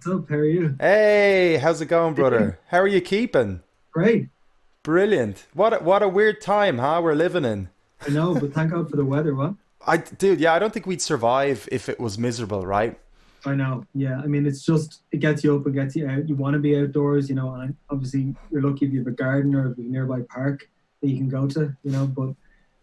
What's up? How are you? Hey, how's it going, brother? How are you keeping? Great. Brilliant. What a weird time, huh? We're living in. I know, but thank God for the weather. What? Dude, yeah, I don't think we'd survive if it was miserable, right? I know. Yeah. I mean, it's just it gets you up, it gets you out. You want to be outdoors, and obviously you're lucky if you have a garden or if you have a nearby park that you can go to. But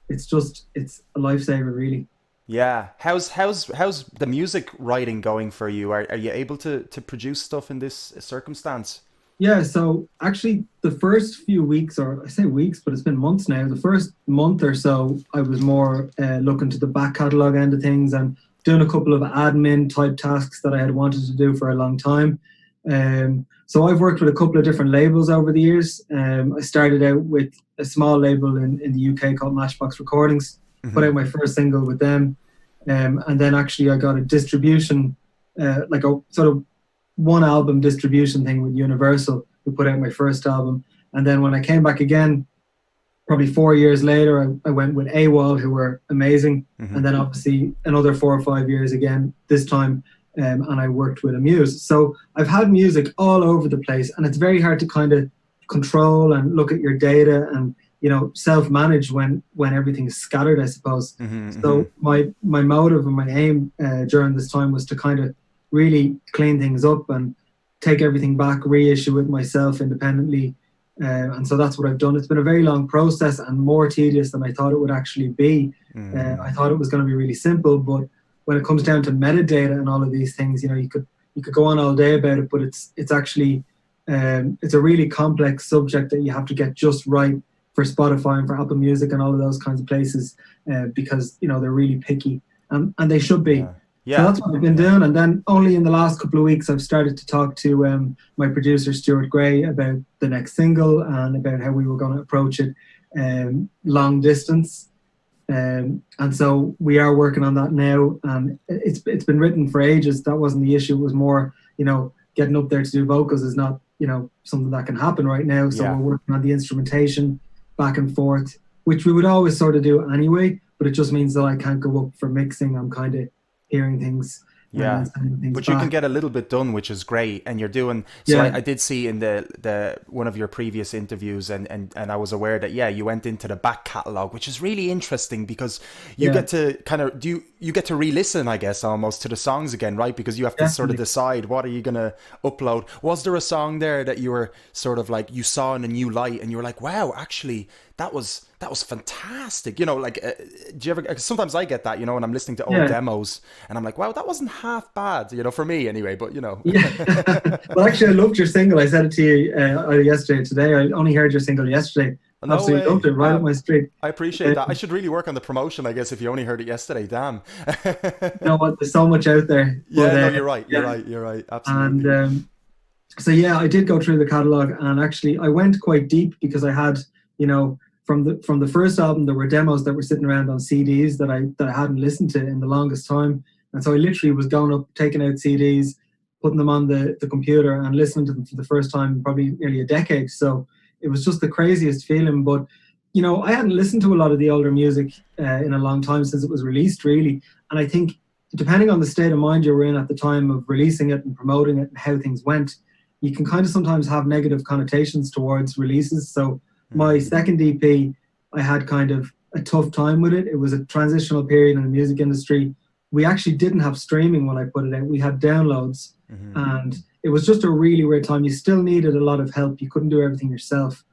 it's a lifesaver, really. Yeah. How's the music writing going for you? Are you able to produce stuff in this circumstance? Yeah. So actually, the first few weeks, or I say weeks, but it's been months now. The first month or so, I was more looking to the back catalog end of things and doing a couple of admin type tasks that I had wanted to do for a long time. So I've worked with a couple of different labels over the years. I started out with a small label in the UK called Matchbox Recordings, put out Hmm. my first single with them. And then actually I got a distribution, like a sort of one album distribution thing with Universal, who put out my first album. And then when I came back again, probably 4 years later, I went with AWOL, who were amazing. And Hmm. then obviously another 4 or 5 years again, this time, and I worked with a Muse. So I've had music all over the place, and it's very hard to kind of control and look at your data and self-manage when everything's scattered, I suppose. Hmm. Hmm. So my motive and my aim during this time was to kind of really clean things up and take everything back, reissue it myself independently, and so that's what I've done. It's been a very long process and more tedious than I thought it would actually be. I Hmm. thought it was going to be really simple, but when it comes down to metadata and all of these things, you could go on all day about it, but it's actually it's a really complex subject that you have to get just right for Spotify and for Apple Music and all of those kinds of places, because they're really picky, and they should be. Yeah. So Yeah. that's what I've been Yeah. doing, and then only in the last couple of weeks I've started to talk to my producer Stuart Gray about the next single and about how we were going to approach it, long distance. And so we are working on that now, and it's been written for ages. That wasn't the issue. It was more, getting up there to do vocals is not, something that can happen right now. So we're Yeah. working on the instrumentation back and forth, which we would always sort of do anyway. But it just means that I can't go up for mixing. I'm kind of hearing things Yeah. and sending things But you can back. get a little bit done, which is great. And you're doing so Yeah, I did see in the one of your previous interviews and I was aware that yeah, you went into the back catalogue, which is really interesting because you yeah, get to kind of you get to re-listen, I guess, almost to the songs again, right? Because you have to sort of definitely. decide what are you gonna upload. Was there a song there that you were sort of like you saw in a new light and you were like, wow, actually that was fantastic. Do you ever? 'Cause sometimes I get that, when I'm listening to old Yeah, demos, and I'm like, wow, that wasn't half bad, for me anyway. But yeah. Well, actually, I loved your single. I said it to you either yesterday or today. I only heard your single yesterday. no Absolutely loved way. it. Right up my street. I appreciate that. I Um, should really work on the promotion, I guess, if you only heard it yesterday. Damn. you know what? There's so much out there, but Yeah, no, you're right. You're yeah. right. You're right. And Absolutely. so yeah, I did go through the catalog, and actually, I went quite deep because I had, from the first album, there were demos that were sitting around on CDs that I hadn't listened to in the longest time, and so I literally was going up, taking out CDs, putting them on the computer, and listening to them for the first time in probably nearly a decade. So it was just the craziest feeling, but. I hadn't listened to a lot of the older music in a long time since it was released, really. And I think depending on the state of mind you were in at the time of releasing it and promoting it and how things went, you can kind of sometimes have negative connotations towards releases. So my Hmm. second EP, I had kind of a tough time with it. It was a transitional period in the music industry. We actually didn't have streaming when I put it out. We had downloads, Hmm. and it was just a really weird time. You still needed a lot of help. You couldn't do everything yourself.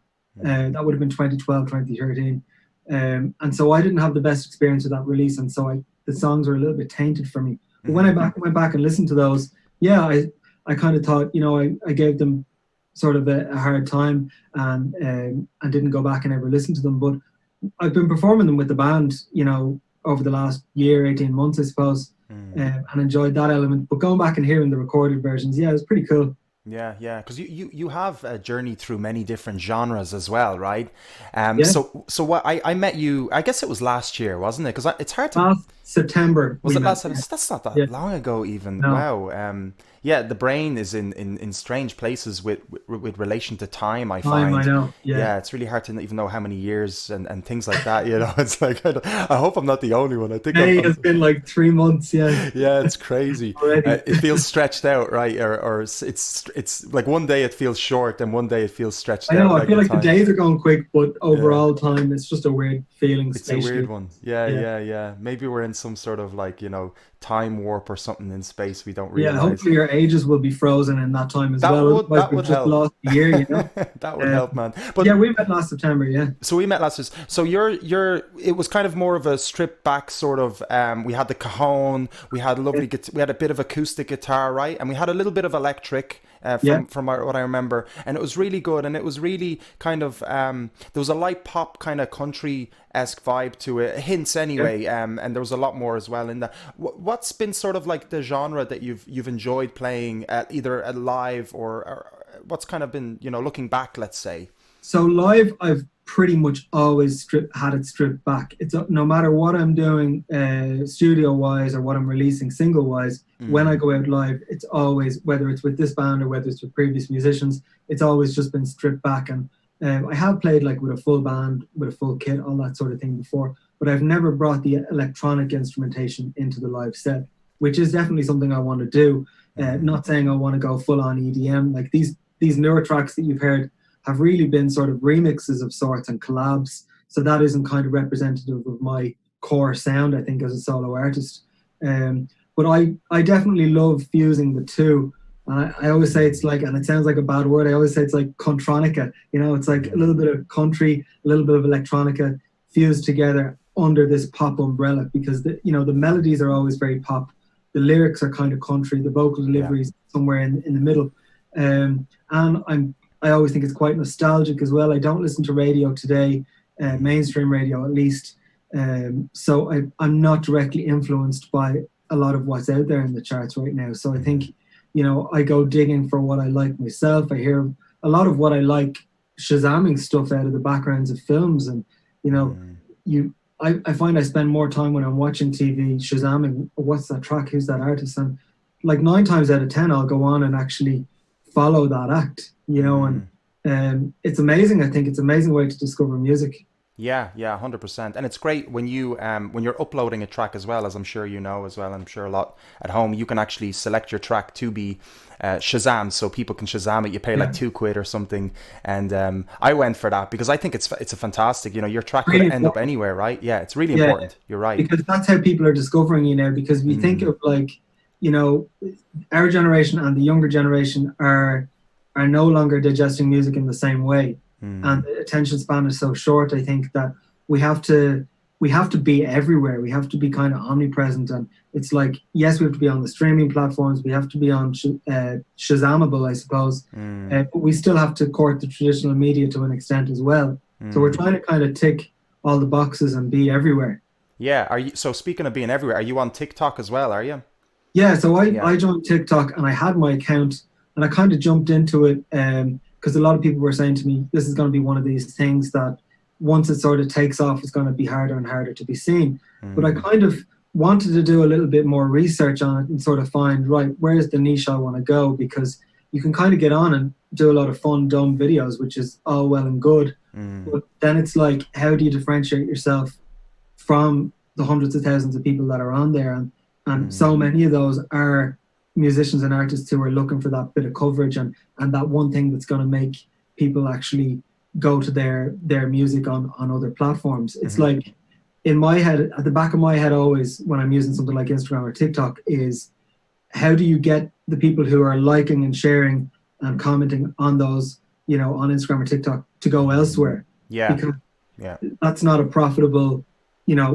That would have been 2012, 2013. And so I didn't have the best experience with that release. And so the songs were a little bit tainted for me. But when Hmm. went back and listened to those, yeah, I kind of thought, I gave them sort of a hard time, and didn't go back and ever listen to them. But I've been performing them with the band, over the last year, 18 months, I suppose, Hmm. and enjoyed that element. But going back and hearing the recorded versions, yeah, it was pretty cool. Yeah, yeah, because you have a journey through many different genres as well, right? Yeah. So what I met you, I guess it was last year, wasn't it? Because it's hard to. Last September Was we it met. last? That's not Yeah. that long ago, even. No. Wow. Yeah, the brain is in strange places with relation to time, I Time, I find. know. Yeah. Yeah, it's really hard to even know how many years and things like that. You know, it's like I hope I'm not the only one. I think May has been like 3 months. Yeah. yeah, it's crazy. Already. It feels stretched out, right? Or it's like one day it feels short and one day it feels stretched I out, know. I like feel the like the time. days are going quick, but Yeah. overall time, it's just a weird feeling It's a weird spatially. one. Yeah, Yeah. yeah, yeah. Maybe we're in some sort of like, time warp or something in space we don't Yeah. realize. Hopefully your ages will be frozen in that time as That well. would Otherwise, that we've would just help. lost a year, you know? That would Um, help, man. yeah, But we met last September. Yeah. so we met last year. So you're it was kind of more of a stripped back sort of we had the cajon, we had Yeah. we had a bit of acoustic guitar, right? And we had a little bit of electric Yeah. what I remember, and it was really good, and it was really kind of there was a light pop kind of country esque vibe to it, hints Yeah. anyway, and there was a lot more as well in that. What's been sort of like the genre that you've enjoyed playing at either at live or what's kind of been looking back, let's say. So live, I've pretty much always had it stripped back. It's no matter what I'm doing, studio wise or what I'm releasing single wise. When I Mm, go out live, it's always whether it's with this band or whether it's with previous musicians. It's always just been stripped back. And I have played like with a full band, with a full kit, all that sort of thing before. But I've never brought the electronic instrumentation into the live set, which is definitely something I want to do. mm, Not saying I want to go full on EDM. Like these newer tracks that you've heard have really been sort of remixes of sorts and collabs. So that isn't kind of representative of my core sound, I think, as a solo artist. But I definitely love fusing the two. I always say it's like, and it sounds like a bad word, I always say it's like contronica. It's like a little bit of country, a little bit of electronica fused together under this pop umbrella because the melodies are always very pop. The lyrics are kind of country, the vocal yeah. delivery is somewhere in the middle. And I always think it's quite nostalgic as well. I don't listen to radio today, mainstream radio at least. So I'm not directly influenced by a lot of what's out there in the charts right now. So I think, I go digging for what I like myself. I hear a lot of what I like, shazamming stuff out of the backgrounds of films. And, Mm. I find I spend more time when I'm watching TV shazamming, what's that track, who's that artist? And like 9 times out of 10, I'll go on and actually follow that act, and Mm. it's amazing. I think it's an amazing way to discover music. Yeah, yeah, 100%. And it's great when you're uploading a track as well, as I'm sure you know as well, and I'm sure a lot at home, you can actually select your track to be Shazam, so people can Shazam it. You pay like Yeah, £2 or something, and I went for that because I think it's a fantastic. Your track could really end up important. anywhere, right? Yeah, it's really Yeah, important. You're right. because that's how people are discovering you now. Because if you think Mm, of like, you know, our generation and the younger generation are no longer digesting music in the same way, and mm, the attention span is so short. I think that we have to we have to be everywhere. We have to be kind of omnipresent, and it's like yes, we have to be on the streaming platforms. We have to be on Shazamable, I suppose, mm, but we still have to court the traditional media to an extent as well. So we're mm. trying to kind of tick all the boxes and be everywhere. Yeah. Are you? So speaking of being everywhere, are you on TikTok as well? Are you? Yeah, so Yeah. I joined TikTok and I had my account and I kind of jumped into it because a lot of people were saying to me, this is going to be one of these things that once it sort of takes off, it's going to be harder and harder to be seen. But I Mm, kind of wanted to do a little bit more research on it and sort of find, right, where's the niche I want to go? Because you can kind of get on and do a lot of fun, dumb videos, which is all well and good. mm, But then it's like, how do you differentiate yourself from the hundreds of thousands of people that are on there? And mm, so many of those are musicians and artists who are looking for that bit of coverage and that one thing that's going to make people actually go to their music on other platforms. It's mm, like in my head, at the back of my head always when I'm using something like Instagram or TikTok is how do you get the people who are liking and sharing and commenting on those, on Instagram or TikTok to go mm. elsewhere? Yeah. Because Yeah. that's not a profitable, you know,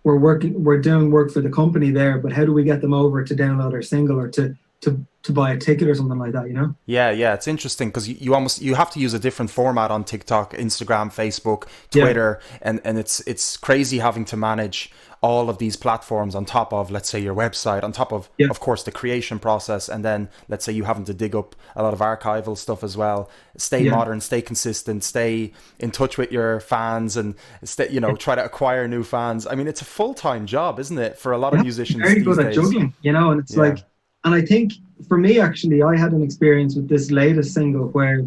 we're doing work for the company there, but how do we get them over to download our single or to to buy a ticket or something like that, you know? Yeah, yeah, it's interesting because you have to use a different format on TikTok, Instagram, Facebook, Yeah, Twitter, and it's crazy having to manage all of these platforms on top of, let's say, your website, on top yeah, of course the creation process, and then let's say you having to dig up a lot of archival stuff as well. Stay yeah. modern, stay consistent, stay in touch with your fans, and stay, try to acquire new fans. I mean, it's a full-time job, isn't it, for a lot You of have to be musicians very these good at days? juggling, you know, and it's Yeah. like, and I think for me, actually, I had an experience with this latest single where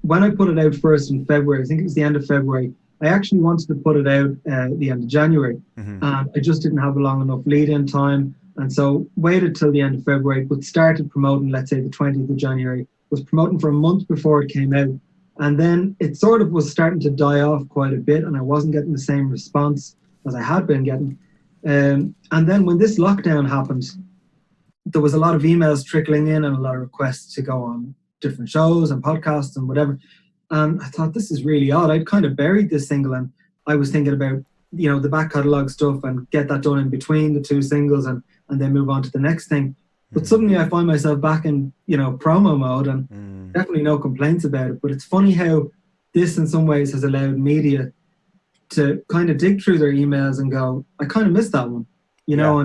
when I put it out first in February, I think it was the end of February, I actually wanted to put it out the end of January. Hmm. And I just didn't have a long enough lead in time. And so waited till the end of February, but started promoting, let's say the 20th of January, was promoting for a month before it came out. And then it sort of was starting to die off quite a bit, and I wasn't getting the same response as I had been getting. And then when this lockdown happened, there was a lot of emails trickling in and a lot of requests to go on different shows and podcasts and whatever. And I thought, this is really odd. I'd kind of buried this single, and I was thinking about, the back catalogue stuff and get that done in between the two singles, and then move on to the next thing. But suddenly I find myself back in, promo mode, and definitely no complaints about it. But it's funny how this in some ways has allowed media to kind of dig through their emails and go, I kind of missed that one, Yeah.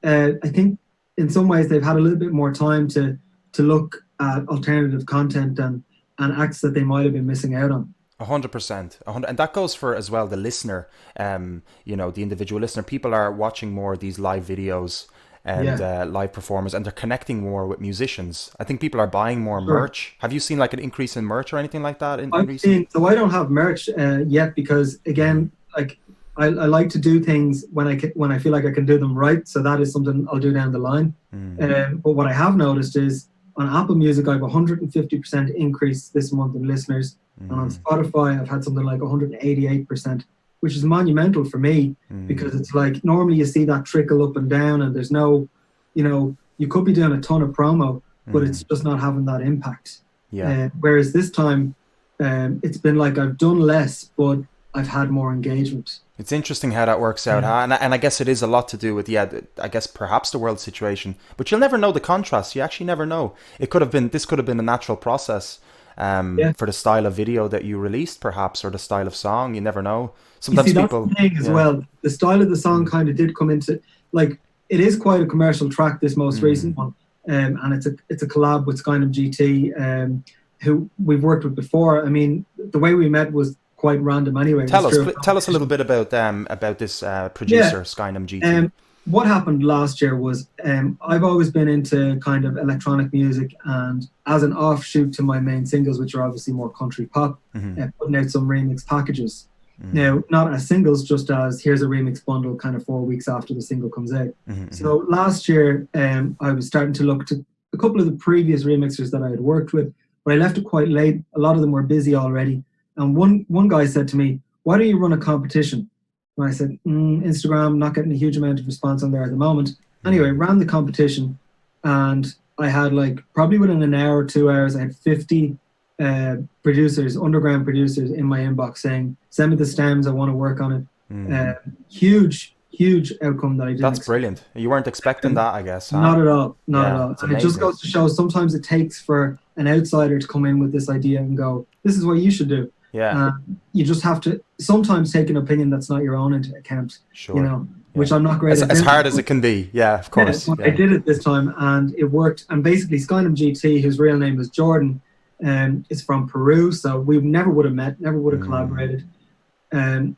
and I think in some ways they've had a little bit more time to look at alternative content and acts that they might have been missing out on. 100%, and that goes for as well the listener. The individual listener. People are watching more of these live videos and Yeah, live performers, and they're connecting more with musicians. I think people are buying more sure. merch. Have you seen like an increase in merch or anything like that in I've recent? seen, so I don't have merch yet because Hmm. again, like I like to do things when I feel like I can do them right. So that is something I'll do down the line. Hmm. But what I have noticed is on Apple Music, I have 150% increase this month in listeners, and on Hmm. Spotify, I've had something like 188%, which is monumental for me Hmm. because it's like normally you see that trickle up and down, and there's no, you could be doing a ton of promo, but Hmm. it's just not having that impact. Yeah. Whereas this time, it's been like I've done less, but I've had more engagement. It's interesting how that works out, Yeah. huh? And I guess it is a lot to do with, I guess perhaps the world situation, but you'll never know the contrast. You actually never know. This could have been a natural process, Yeah. for the style of video that you released, perhaps, or the style of song. You never know. You see, Sometimes that's people, the thing as yeah. well. The style of the song Mm, kind of did come into, like, it is quite a commercial track, this most mm. recent one. And it's a collab with Skynam GT, who we've worked with before. I mean, the way we met was quite random anyway. It was through a Tell us a little competition. bit about this Yeah. producer, Skynam GT. Um, what happened last year was I've always been into kind of electronic music, and as an offshoot to my main singles, which are obviously more country pop, Hmm. putting out some remix packages. Hmm. Now, not as singles, just as here's a remix bundle kind of 4 weeks after the single comes out. Hmm. So last year, I was starting to look to a couple of the previous remixers that I had worked with, but I left it quite late. A lot of them were busy already. And one guy said to me, why don't you run a competition? And I said, Instagram, not getting a huge amount of response on there at the moment. Anyway, Hmm. ran the competition, and I had like probably within an hour or 2 hours, I had 50 producers, underground producers in my inbox saying, send me the stems, I want to work on it. Hmm. Huge outcome that I didn't That's expect. brilliant. You weren't expecting And that, I guess, huh? not at all, not at Yeah, all. it's And it just amazing. goes to show sometimes it takes for an outsider to come in with this idea and go, this is what you should do. Yeah, You just have to sometimes take an opinion that's not your own into account, sure. which Yeah. I'm not great at As doing. hard as it can be. Yeah, of Yeah, course. but I Yeah. did it this time and it worked. And basically, Skynam GT, whose real name is Jordan, is from Peru. So we never would have met, never would have Mm, collaborated.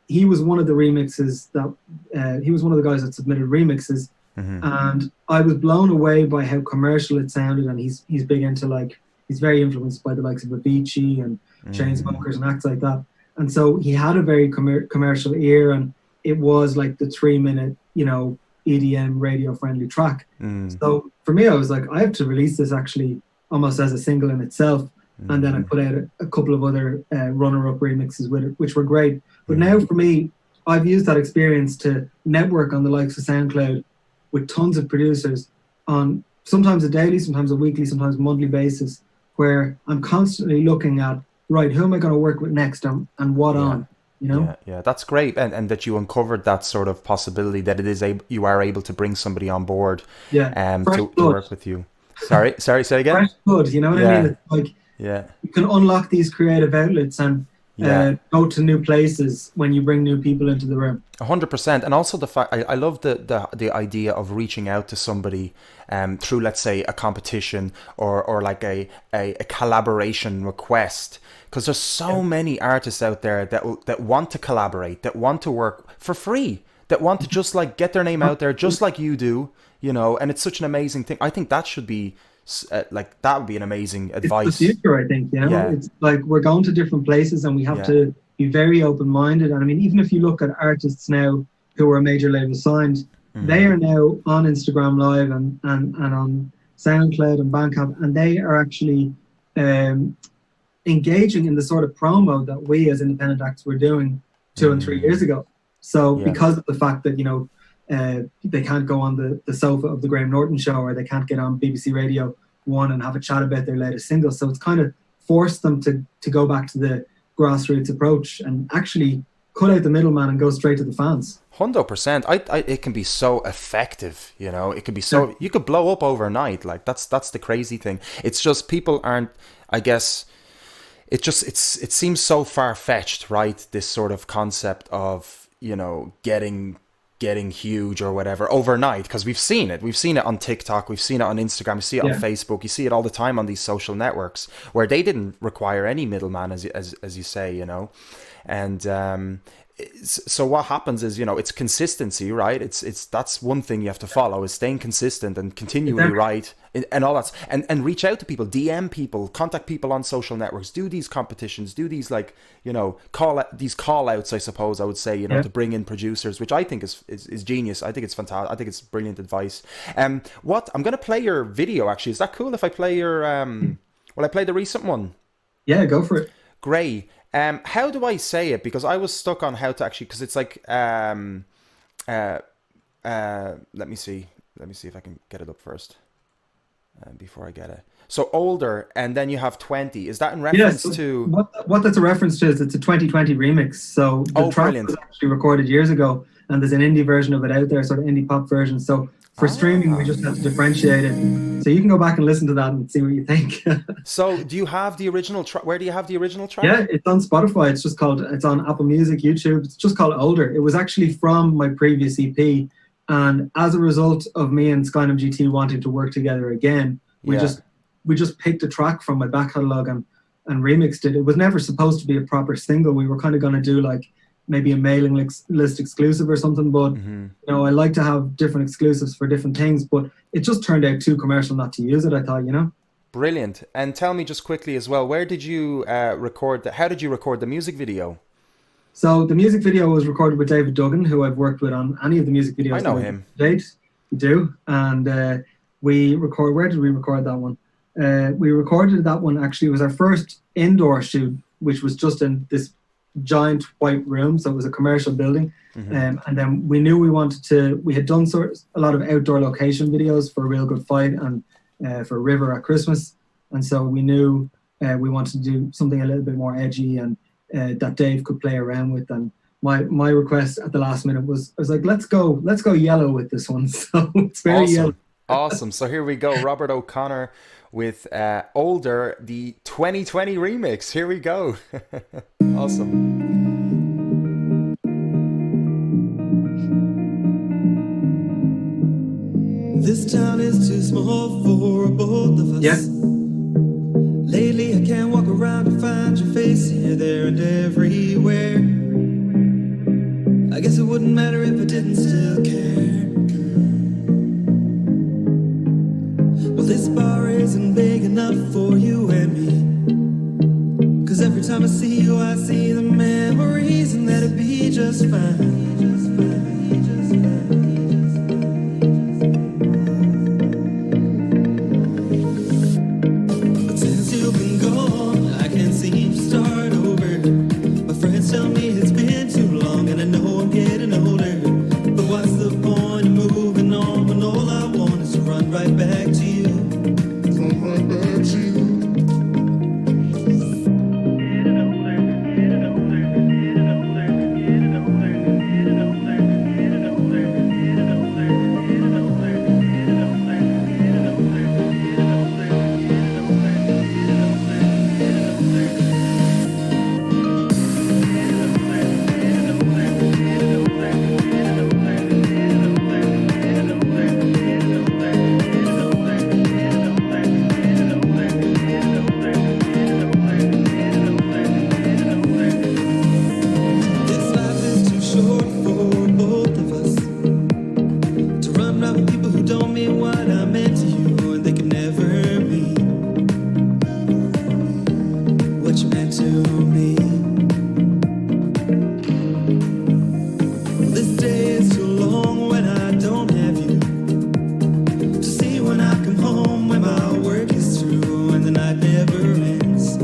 He was one of the remixes that he was one of the guys that submitted remixes, hmm. and I was blown away by how commercial it sounded. And he's big into like he's very influenced by the likes of Avicii and Mm, Chainsmokers and acts like that. And so he had a very commercial ear, and it was like the 3 minute EDM radio friendly track. mm, So for me, I was like, I have to release this actually almost as a single in itself. And then I mm, put out a couple of other runner-up remixes with it, which were great. But mm. now for me, I've used that experience to network on the likes of SoundCloud with tons of producers on sometimes a daily, sometimes a weekly, sometimes monthly basis, where I'm constantly looking at, right, who am I going to work with next and what Yeah. on, you know? Yeah, yeah, that's great, and that you uncovered that sort of possibility that you are able to bring somebody on board, Yeah, fresh to blood. work with you. Sorry, say again. Fresh blood, you know what I mean? Yeah, It's like yeah, you can unlock these creative outlets and yeah. go to new places when you bring new people into the room. 100%. And also the fact I love the idea of reaching out to somebody through, let's say, a competition or like a collaboration request, because there's so many artists out there that want to collaborate, that want to work for free, that want to just like get their name out there just like you do, you know. And it's such an amazing thing. I think that should be like that would be an amazing It's the advice. future, I think, you know. Yeah, It's like we're going to different places and we have yeah. to be very open-minded. And I mean, even if you look at artists now who are major label signed, they Mm, are now on Instagram Live and on SoundCloud and Bandcamp, and they are actually um, engaging in the sort of promo that we as independent acts were doing 2 and 3 years ago. So yeah. because of the fact that, you know, they can't go on the sofa of the Graham Norton show, or they can't get on BBC Radio 1 and have a chat about their latest single. So it's kind of forced them to go back to the grassroots approach and actually cut out the middleman and go straight to the fans. 100%. It can be so effective, you know. It can be so, you could blow up overnight. Like that's the crazy thing. It's just people aren't, I guess, it seems so far-fetched, right? This sort of concept of, you know, getting huge or whatever overnight, because we've seen it on TikTok, we've seen it on Instagram, we see it on Facebook, you see it all the time on these social networks where they didn't require any middleman, as you say, you know. And so what happens is, you know, it's consistency, right? It's that's one thing you have to follow, is staying consistent and continually right and all that, and reach out to people, DM people, contact people on social networks, do these competitions, do these, like, you know, call outs, I suppose I would say, you know, to bring in producers, which I think is genius. I think it's fantastic. I think it's brilliant advice. What I'm gonna play your video, actually. Is that cool if I play your will I play the recent one? Yeah, go for it. Great. How do I say it? Because I was stuck on how to actually, because it's like, let me see if I can get it up first before I get it. So older, and then you have 20. Is that in reference to what that's a reference to? Is it's a 2020 remix. So the track was actually recorded years ago, and there's an indie version of it out there, sort of indie pop version. So for streaming, we just have to differentiate it. So you can go back and listen to that and see what you think. So do you have the original track? Where do you have the original track? Yeah, it's on Spotify. It's on Apple Music, YouTube. It's just called Older. It was actually from my previous EP. And as a result of me and Skynum GT wanting to work together again, we just picked a track from my back catalogue and remixed it. It was never supposed to be a proper single. We were kind of going to do like maybe a mailing list exclusive or something, but you know, I like to have different exclusives for different things, but it just turned out too commercial not to use it, I thought, you know. Brilliant. And tell me just quickly as well, where did you record how did you record the music video? So the music video was recorded with David Duggan, who I've worked with on any of the music videos. I know him. To date. We do. And where did we record that one? We recorded that one, actually, it was our first indoor shoot, which was just in this giant white room. So it was a commercial building. And then we knew we had done a lot of outdoor location videos for A Real Good Fight and for River at Christmas. And so we knew we wanted to do something a little bit more edgy and that Dave could play around with. And my request at the last minute was, I was like, let's go yellow with this one. So it's very yellow. Awesome. So here we go. Robert O'Connor with Older, the 2020 remix. Here we go. Awesome. This town is too small for both of us. Yeah. Lately I can't walk around and find your face here, there, and everywhere. I guess it wouldn't matter if I didn't still care. Well, this bar isn't big enough for you and me, 'cause every time I see you I see the memories, and that'd be just fine. Tell me it's been too long, and I know I'm getting older, but what's the point of moving on when all I want is to run right back to you? Run right back to you. Getting older, getting older, getting older, getting older, getting what you meant to me. This day is too long when I don't have you to see when I come home when my work is through and the night never ends.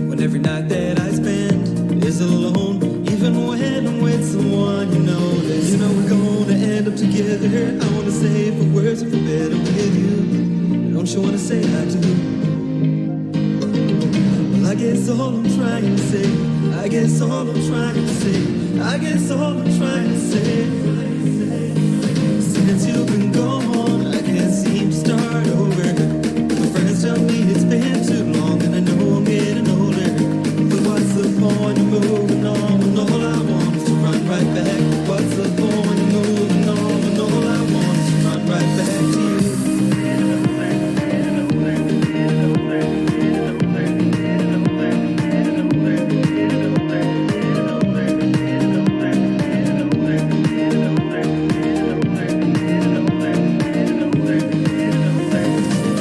When every night that I spend is alone, even when I'm with someone you know this. You know we're gonna end up together. I wanna say for words if we're better with you. Don't you wanna say I do? Well, I guess all I'm trying to say, I guess all I'm trying to say, I guess all I'm trying to say. Since you've been gone, I can't seem to start over. My friends tell me it's been too long, and I know I'm getting older. But what's the point of moving on when all I want is to run right back? What's the point of moving on when all I want is to run right back to you?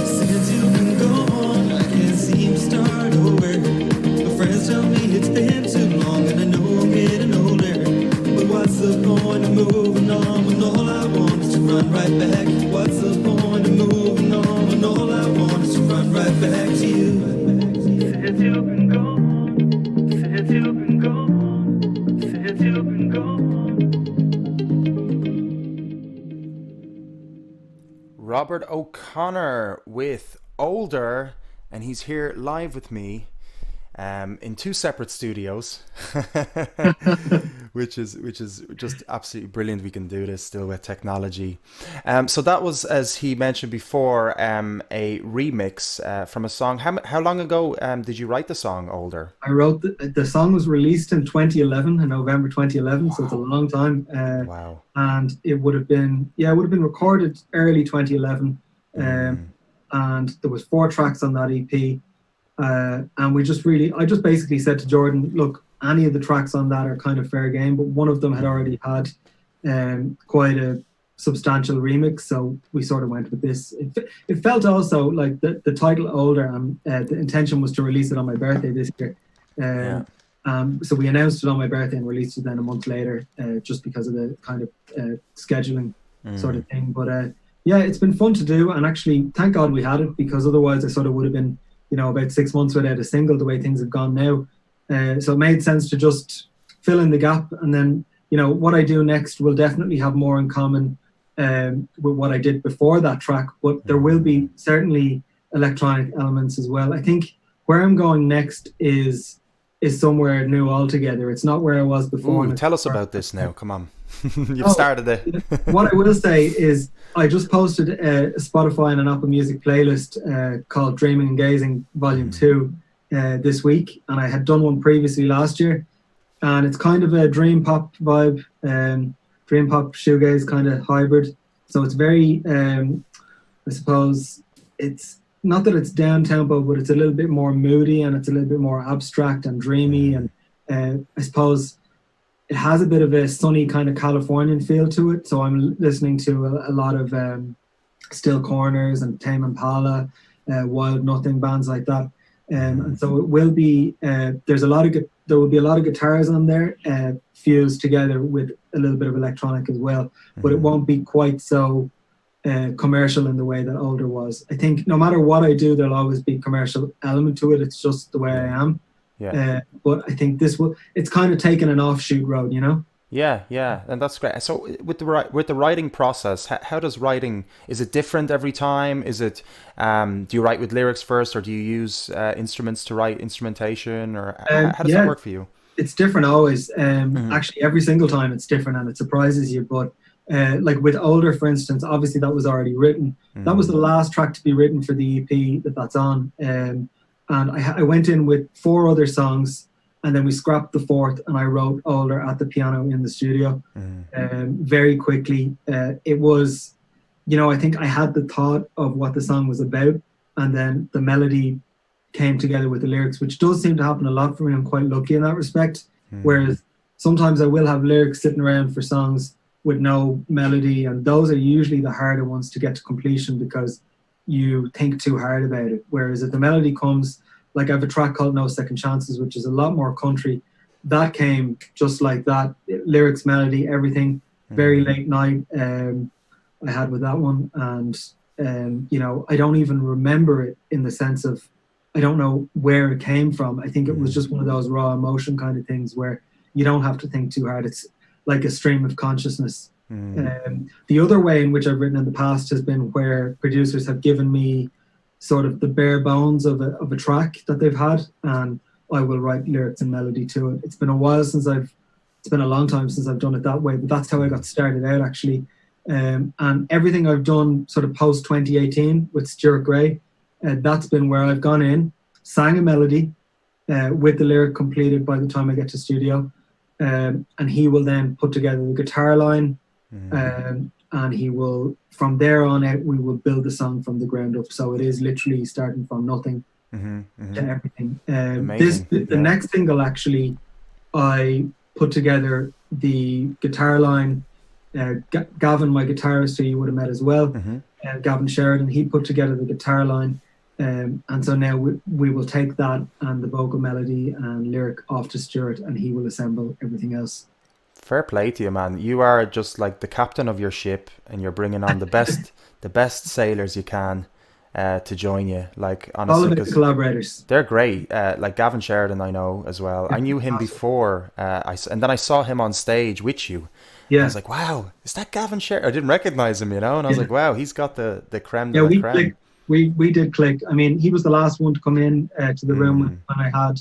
Since you've been gone, I can't seem to start over. My friends tell me it's been too long, and I know I'm getting older. But what's the point of moving on when all I want is to run right back? What's the point of moving on when all I want is to run right back to you? Since you've been gone, since you've been gone, since you've been gone. Robert O'Connor with Older, and he's here live with me in two separate studios, which is just absolutely brilliant. We can do this still with technology. So that was, as he mentioned before, a remix from a song. How long ago did you write the song Older? I wrote the song was released in 2011, in November 2011, so it's a long time. Wow. And it would have been recorded early 2011, and there was 4 tracks on that EP. And I just basically said to Jordan, look, any of the tracks on that are kind of fair game, but one of them had already had quite a substantial remix, so we sort of went with this. It felt also like the title Older, and the intention was to release it on my birthday this year. So we announced it on my birthday and released it then a month later, just because of the kind of scheduling sort of thing. But yeah, it's been fun to do, and actually, thank God we had it, because otherwise I sort of would have been, about 6 months without a single, the way things have gone now. So it made sense to just fill in the gap. And then, what I do next will definitely have more in common with what I did before that track, but there will be certainly electronic elements as well. I think where I'm going next is somewhere new altogether. It's not where I was before. Ooh, tell us about this now. Come on. You've started it. What I will say is I just posted a Spotify and an Apple Music playlist called Dreaming and Gazing Volume 2 this week, and I had done one previously last year, and it's kind of a dream pop vibe, dream pop shoegaze kind of hybrid. So it's very, I suppose, it's not that it's down tempo, but it's a little bit more moody, and it's a little bit more abstract and dreamy, and I suppose it has a bit of a sunny kind of Californian feel to it. So I'm listening to a lot of Still Corners and Tame Impala, Wild Nothing, bands like that. And so it will be there will be a lot of guitars on there, fused together with a little bit of electronic as well. But it won't be quite so commercial in the way that Older was. I think no matter what I do, there'll always be commercial element to it. It's just the way I am. Yeah. But I think it's kind of taken an offshoot road, Yeah, and that's great. So with the writing process, how does writing, is it different every time? Is it, do you write with lyrics first, or do you use instruments to write instrumentation, or how does that work for you? It's different always. Actually, every single time it's different, and it surprises you. But like with Older, for instance, obviously that was already written. That was the last track to be written for the EP that's on. And I went in with 4 other songs, and then we scrapped the 4th, and I wrote Older at the piano in the studio very quickly. It was, I think I had the thought of what the song was about, and then the melody came together with the lyrics, which does seem to happen a lot for me. I'm quite lucky in that respect. Whereas sometimes I will have lyrics sitting around for songs with no melody, and those are usually the harder ones to get to completion because you think too hard about it. Whereas if the melody comes, like I have a track called No Second Chances, which is a lot more country. That came just like that, lyrics, melody, everything, very late night. I had with that one, and you know, I don't even remember it in the sense of I don't know where it came from. I think it was just one of those raw emotion kind of things where you don't have to think too hard. It's like a stream of consciousness. The other way in which I've written in the past has been where producers have given me sort of the bare bones of a track that they've had, and I will write lyrics and melody to it. It's been a while since it's been a long time since I've done it that way, but that's how I got started out actually. And everything I've done sort of post 2018 with Stuart Gray, that's been where I've gone in, sang a melody with the lyric completed by the time I get to studio, and he will then put together the guitar line, and he will, from there on out, we will build the song from the ground up. So it is literally starting from nothing to everything. The next single, actually, I put together the guitar line. Gavin, my guitarist, who you would have met as well, Gavin Sheridan, he put together the guitar line. And so now we will take that and the vocal melody and lyric off to Stuart, and he will assemble everything else. Fair play to you, man. You are just like the captain of your ship, and you're bringing on the best sailors you can to join you. Like, honestly, all of the collaborators, they're great. Like Gavin Sheridan, I know as well. I knew him before, and then I saw him on stage with you. Yeah, I was like, wow, is that Gavin Sheridan? I didn't recognize him, you know, and I was like, wow, he's got the creme de la creme. We did click. I mean, he was the last one to come in to the room when I had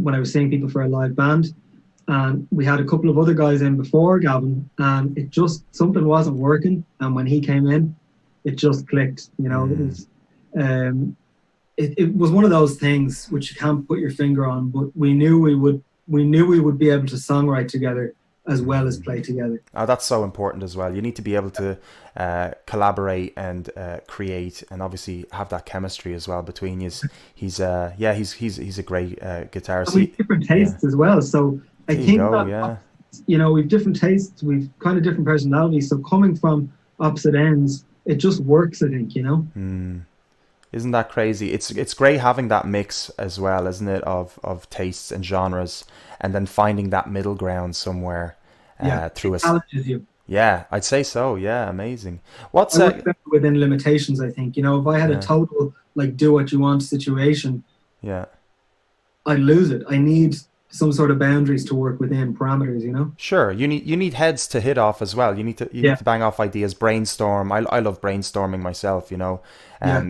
when I was seeing people for a live band. And we had a couple of other guys in before Gavin, and it just, something wasn't working. And when he came in, it just clicked. You know, it was one of those things which you can't put your finger on, but we knew we would be able to songwrite together as well as play together. Oh, that's so important as well. You need to be able to collaborate and create, and obviously have that chemistry as well between you. He's a great guitarist. And we've different tastes as well, so I think you know, we've different tastes, we've kind of different personalities, so coming from opposite ends, it just works, I think, you know. Isn't that crazy? It's great having that mix as well, isn't it, of tastes and genres, and then finding that middle ground somewhere through it challenges you. Yeah, I'd say so. Yeah, amazing. What's within limitations, I think. You know, if I had a total like do what you want situation, I'd lose it. I need some sort of boundaries to work within, parameters, you know. Sure, you need heads to hit off as well. You need to bang off ideas, brainstorm. I love brainstorming myself, you know,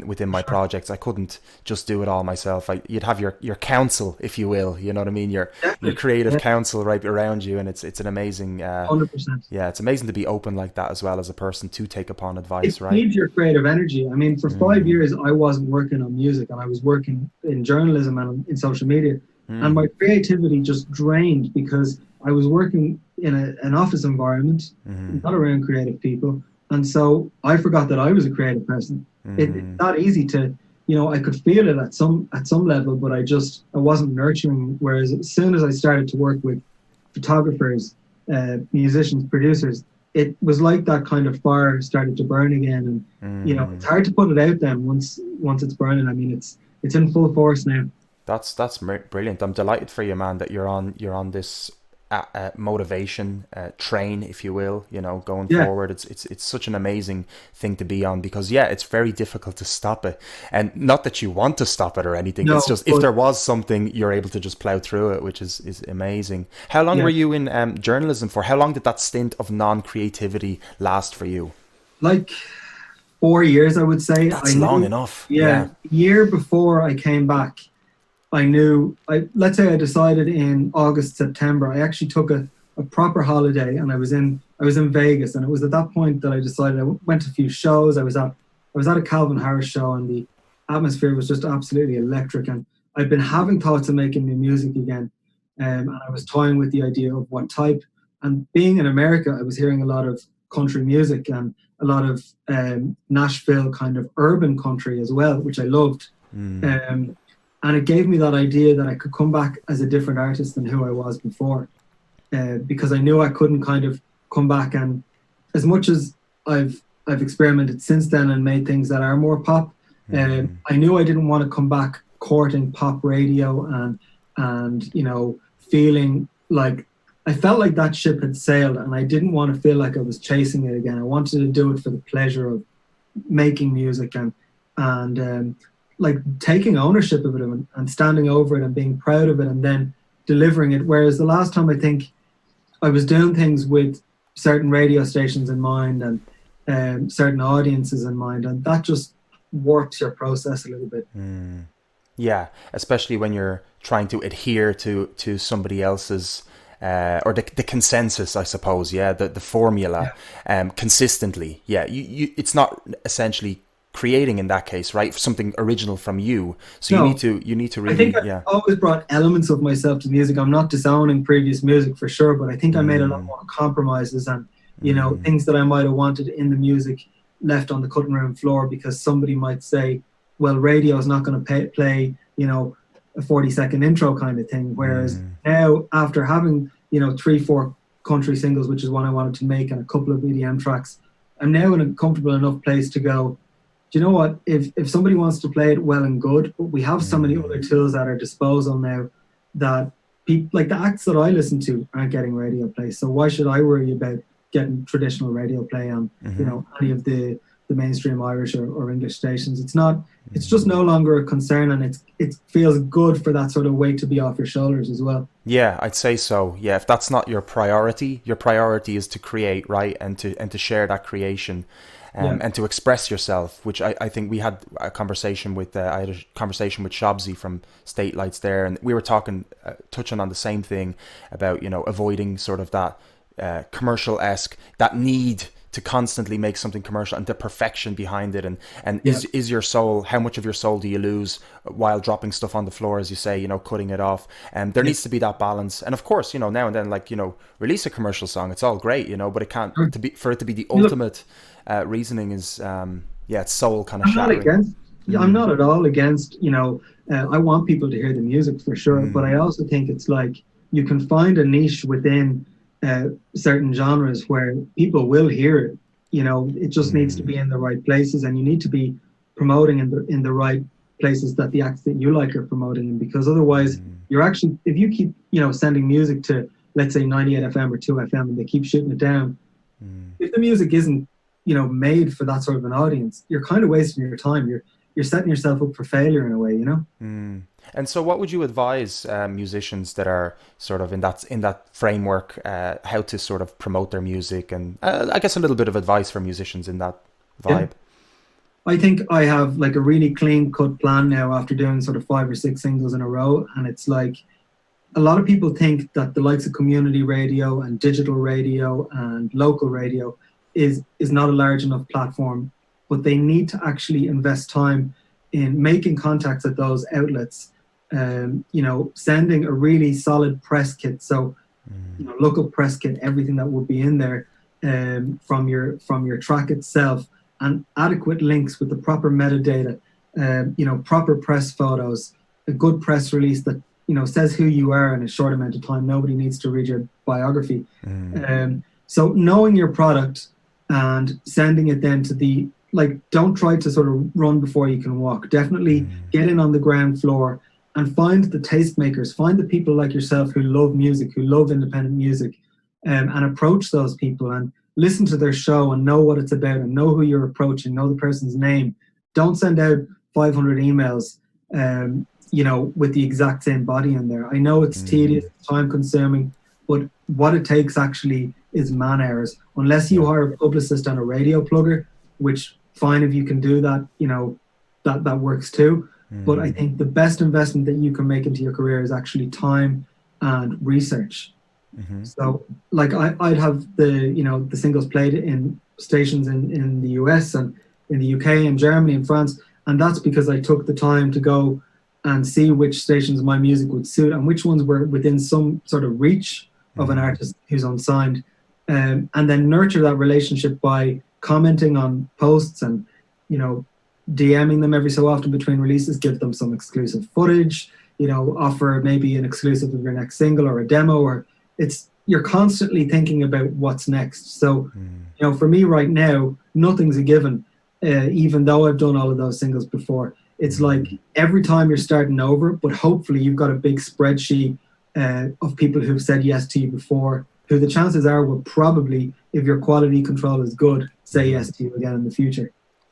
within my projects. I couldn't just do it all myself. You'd have your counsel, if you will, you know what I mean, your creative counsel right around you, and it's an amazing 100%. Yeah, it's amazing to be open like that as well as a person to take upon advice, right? It needs your creative energy. I mean, for 5 years I wasn't working on music, and I was working in journalism and in social media. And my creativity just drained because I was working in an office environment, not around creative people. And so I forgot that I was a creative person. It's not easy to, you know, I could feel it at some level, but I wasn't nurturing. Whereas as soon as I started to work with photographers, musicians, producers, it was like that kind of fire started to burn again. And, you know, it's hard to put it out then once it's burning. I mean, it's in full force now. That's brilliant. I'm delighted for you, man, that you're on this motivation train, if you will, you know, going forward. It's such an amazing thing to be on, because it's very difficult to stop it, and not that you want to stop it or anything. No, it's just if there was something, you're able to just plow through it, which is amazing. How long were you in journalism for? How long did that stint of non-creativity last for you? Like 4 years, I would say. That's long enough. A year before I came back, I knew, let's say I decided in August, September, I actually took a proper holiday, and I was in Vegas, and it was at that point that I decided. I went to a few shows. I was at a Calvin Harris show, and the atmosphere was just absolutely electric, and I'd been having thoughts of making new music again, and I was toying with the idea of what type. And being in America, I was hearing a lot of country music and a lot of Nashville kind of urban country as well, which I loved. And it gave me that idea that I could come back as a different artist than who I was before, because I knew I couldn't kind of come back, and as much as I've experimented since then and made things that are more pop, I knew I didn't want to come back courting pop radio and you know, feeling like I felt like that ship had sailed, and I didn't want to feel like I was chasing it again. I wanted to do it for the pleasure of making music and like taking ownership of it and standing over it and being proud of it and then delivering it. Whereas the last time, I think I was doing things with certain radio stations in mind and certain audiences in mind, and that just warps your process a little bit. Yeah, especially when you're trying to adhere to somebody else's or the consensus, I suppose. Yeah, the formula, consistently. Yeah, it's not essentially creating in that case, right? Something original from you. So No, you need to really, I think I've always brought elements of myself to music. I'm not disowning previous music for sure, but I think I made a lot more compromises and, you know, things that I might have wanted in the music left on the cutting room floor because somebody might say, well, radio is not going to play, you know, a 40-second intro kind of thing. Whereas now, after having, you know, 3-4 country singles, which is what I wanted to make, and a couple of EDM tracks, I'm now in a comfortable enough place to go, do you know what? If somebody wants to play it, well and good, but we have so many other tools at our disposal now that people, like the acts that I listen to, aren't getting radio play. So why should I worry about getting traditional radio play on, you know, any of the mainstream Irish or English stations? It's not. It's just no longer a concern, and it feels good for that sort of weight to be off your shoulders as well. Yeah, I'd say so. Yeah, if that's not your priority is to create, right, and to share that creation. And to express yourself, which I think we had a conversation with, I had a conversation with Shabzi from State Lights there, and we were touching on the same thing about, you know, avoiding sort of that commercial-esque, that need to constantly make something commercial and the perfection behind it. And is your soul, how much of your soul do you lose while dropping stuff on the floor, as you say, you know, cutting it off? And there needs to be that balance. And of course, you know, now and then, like, you know, release a commercial song. It's all great, you know, but it can't, for it to be the ultimate reasoning is, it's soul kind of shattering. I'm not at all against, you know, I want people to hear the music for sure, but I also think it's like you can find a niche within certain genres where people will hear it. You know, it just needs to be in the right places, and you need to be promoting in the right places that the acts that you like are promoting in, because otherwise you're actually, if you keep, you know, sending music to, let's say, 98 FM or 2 FM and they keep shooting it down, if the music isn't, you know, made for that sort of an audience, you're kind of wasting your time. You're setting yourself up for failure in a way, you know. And so what would you advise musicians that are sort of in that framework, how to sort of promote their music, and I guess a little bit of advice for musicians in that vibe? I think I have like a really clean cut plan now after doing sort of 5 or 6 singles in a row, and it's like a lot of people think that the likes of community radio and digital radio and local radio is not a large enough platform, but they need to actually invest time in making contacts at those outlets, you know, sending a really solid press kit. So, you know, look up press kit, everything that would be in there from your track itself, and adequate links with the proper metadata, you know, proper press photos, a good press release that, you know, says who you are in a short amount of time. Nobody needs to read your biography. So knowing your product and sending it then to the, like, don't try to sort of run before you can walk. Definitely get in on the ground floor and find the tastemakers, find the people like yourself who love music, who love independent music, and approach those people and listen to their show and know what it's about and know who you're approaching, know the person's name. Don't send out 500 emails, you know, with the exact same body in there. I know it's tedious, time consuming, but what it takes actually is man hours. Unless you hire a publicist and a radio plugger, which fine if you can do that, you know, that works too. But I think the best investment that you can make into your career is actually time and research. So like I'd have the singles played in stations in the US and in the UK and Germany and France, and that's because I took the time to go and see which stations my music would suit and which ones were within some sort of reach of an artist who's unsigned, and then nurture that relationship by commenting on posts and, you know, DMing them every so often between releases, give them some exclusive footage, you know, offer maybe an exclusive of your next single or a demo, or you're constantly thinking about what's next. So, you know, for me right now, nothing's a given, even though I've done all of those singles before. it's like every time you're starting over, but hopefully you've got a big spreadsheet of people who've said yes to you before, who the chances are will probably, if your quality control is good, say yes to you again in the future.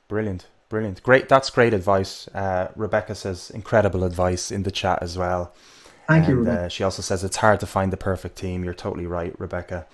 Brilliant. Brilliant. Great. That's great advice. Rebecca says incredible advice in the chat as well. Thank you, And Rebecca. she also says it's hard to find the perfect team. You're totally right, Rebecca.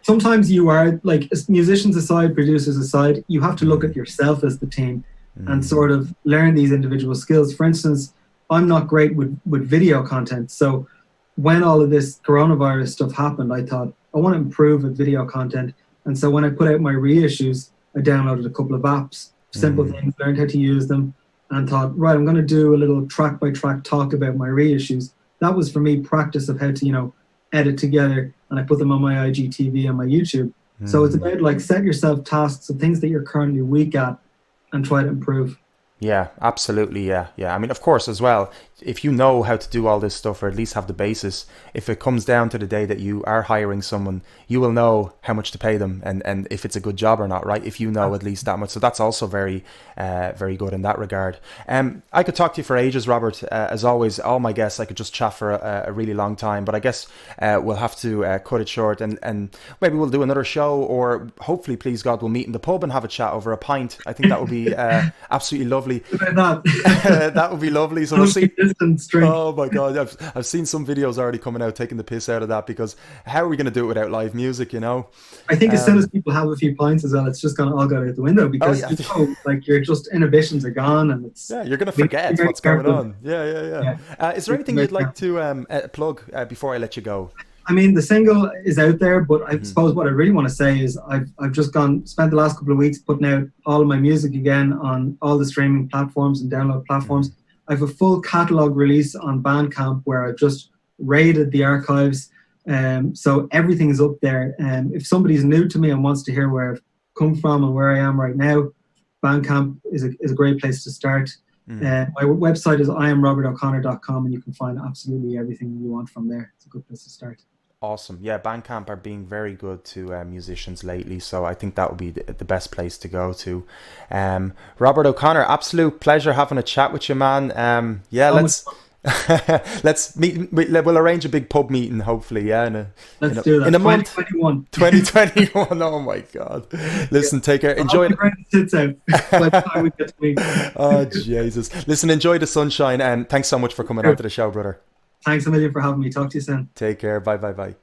Sometimes you are, like, musicians aside, producers aside, you have to look at yourself as the team and sort of learn these individual skills. For instance, I'm not great with video content. So when all of this coronavirus stuff happened, I thought, I want to improve with video content. And so when I put out my reissues, I downloaded a couple of apps, simple things, learned how to use them, and thought, right, I'm going to do a little track by track talk about my reissues. That was for me practice of how to, edit together, and I put them on my IGTV and my YouTube. So it's about, like, set yourself tasks of things that you're currently weak at and try to improve. Yeah, absolutely. Yeah. I mean, of course, as well, if you know how to do all this stuff, or at least have the basis, if it comes down to the day that you are hiring someone, you will know how much to pay them and if it's a good job or not, right? If you know at least that much. So that's also very, very good in that regard. I could talk to you for ages, Robert. As always, all my guests, I could just chat for a really long time, but I guess we'll have to cut it short, and maybe we'll do another show, or hopefully, please God, we'll meet in the pub and have a chat over a pint. I think that would be absolutely lovely. That would be lovely. So we'll see. Oh my God, I've seen some videos already coming out taking the piss out of that, because how are we going to do it without live music? I think as soon as people have a few pints as well, it's just going to all go out the window, because like, your just inhibitions are gone, and it's you're going to forget what's going on. Is there anything you'd like to plug before I let you go? I mean, the single is out there, but I suppose what I really want to say is I've just spent the last couple of weeks putting out all of my music again on all the streaming platforms and download platforms. I have a full catalogue release on Bandcamp where I've just raided the archives. So everything is up there. If somebody's new to me and wants to hear where I've come from and where I am right now, Bandcamp is a great place to start. My website is iamrobertoconnor.com, and you can find absolutely everything you want from there. It's a good place to start. Awesome. Yeah, Bandcamp are being very good to musicians lately, so I think that would be the best place to go to. Robert O'Connor, absolute pleasure having a chat with you, man. Let's meet. We'll arrange a big pub meeting, hopefully. Let's do that. In a month. 2021. Oh my God. Listen, take care. Enjoy it. By the time we get to meet. Oh Jesus. Listen, enjoy the sunshine, and thanks so much for coming out to the show, brother. Thanks a million for having me. Talk to you soon. Take care. Bye.